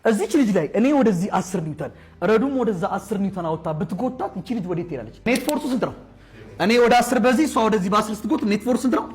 እዚች ልጅ ላይ እኔ ወደዚህ 10 ኒውተን ረዱም ወደዛ 10 ኒውተን አውጣ ብትጎታት እቺ ልጅ ወዴት ትሄዳለች? ኔት ፎርሱ ስንት ነው? እኔ ወደ 10 በዚህ ሷ ወደዚህ በ10 ስትጎት ኔት ፎርስ ስንት ነው?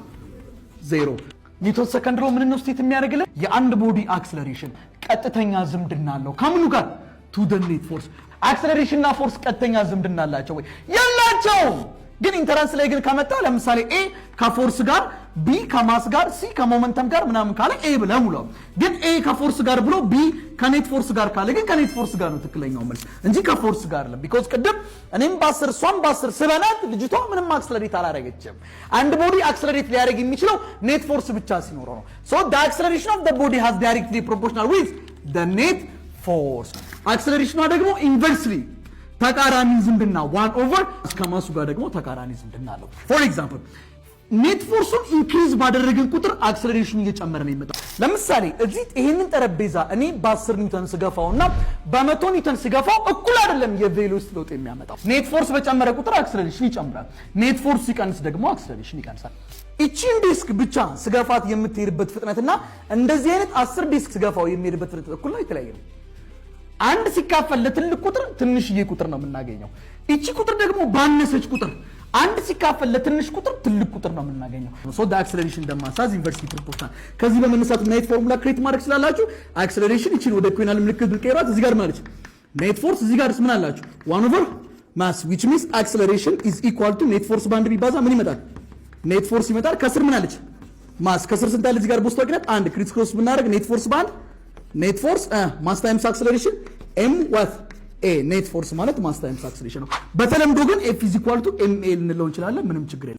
0 ኒውተን ሰከንድ ሎ ምን ነው ስቴት የሚያደርግልን የአንድ ቦዲ አክሰለሬሽን ቀጥተኛ ዝምድና አለው ከምኑ ጋር ቱ ዘ ኔት ፎርስ። አክሰለሬሽን እና ፎርስ ቀጥተኛ ዝምድና አላቸው ወይ? የላቸውም። ግን ኢንተራንስ ላይ ግን ከመጣ ለምሳሌ ኤ ከፎርስ ጋር ቢ ከማስ ጋር ሲ ከሞመንተም ጋር ምናምን ካለ ኤ ብለህ ሙላው። ግን ኤ ከፎርስ ጋር ብሎ ቢ ከኔት ፎርስ ጋር ካለ ግን ከኔት ፎርስ ጋር ነው ትክክለኛው መልስ እንጂ ከፎርስ ጋር አይደለም። ቢኮዝ ቅድም እኔም በ10 ሷም በ10 ስበናት ልጅቷ ምንም አክሰለሬት አላደረገችም። አንድ ቦዲ አክሰለሬት ሊያደርግ የሚችለው ኔት ፎርስ ብቻ ሲኖረው ነው። ሶ the acceleration of the body has directly proportional with the net force። አክሰለሬሽኗ ደግሞ ኢንቨርስሊ ተቃራኒ ዝምድና 1/, እስከ ማሱ ጋር ደግሞ ተቃራኒ ዝምድና አለው። ፎር ኤግዛምፕል ኔት ፎርሱን ኢንክሪዝ ባደረግን ቁጥር አክሰለሬሽኑ እየጨመረ ነው የሚመጣው። ለምሳሌ እዚህ ይሄንን ጠረጴዛ እኔ በ10 ኒውተን ስገፋውና በ100 ኒውተን ስገፋው እኩል አይደለም የቬሎሲቲ ለውጥ የሚያመጣው። ኔት ፎርስ በጨመረ ቁጥር አክሰለሬሽን ይጨምራል። ኔት ፎርስ ሲቀንስ ደግሞ አክሰለሬሽን ይቀንሳል። እቺን ዲስክ ብቻ ስገፋት የምትሄድበት ፍጥነትና እንደዚህ አይነት 10 ዲስክ ስገፋው የሚሄድበት ፍጥነት እኩል ነው? የተለያየ ነው። አንድ ሲካፈል ለትልቅ ቁጥር ትንሽዬ ቁጥር ነው የምናገኘው። እቺ ቁጥር ደግሞ ባነሰች ቁጥር አንድ ሲካፈል ለትንሽ ቁጥር ትልቅ ቁጥር ነው የምናገኘው። ሶ the acceleration the mass has inversely proportional። ከዚህ በመነሳት ኔት ፎርሙላ ክሬት ማድረግ ስላላችሁ አክሰለሬሽን እቺን ወደ ኢኩዌናል ምልክት ብትቀይሯት እዚህ ጋር ማለት ኔት ፎርስ እዚህ ጋር ምን አላችሁ 1/, mass which means acceleration is equal to ኔት ፎርስ ባንድ ቢባዛ ምን ይመጣል? ኔት ፎርስ ይመጣል። ከስር ምን አለች? ማስ። ከስር ስንት አለ? እዚህ ጋር ቦስቶ ግነት አንድ ክሪስ ክሮስ ብናደርግ ኔት ፎርስ ባንድ ኔት ፎርስ ማስ ታይምስ አክሰለሬሽን m what a ኔት ፎርስ ማለት ማስ ታይምስ አክሰለሬሽን ነው። በተለምዶ ግን f = ma ልንለው እንችላለን። ምንም ችግር የለም።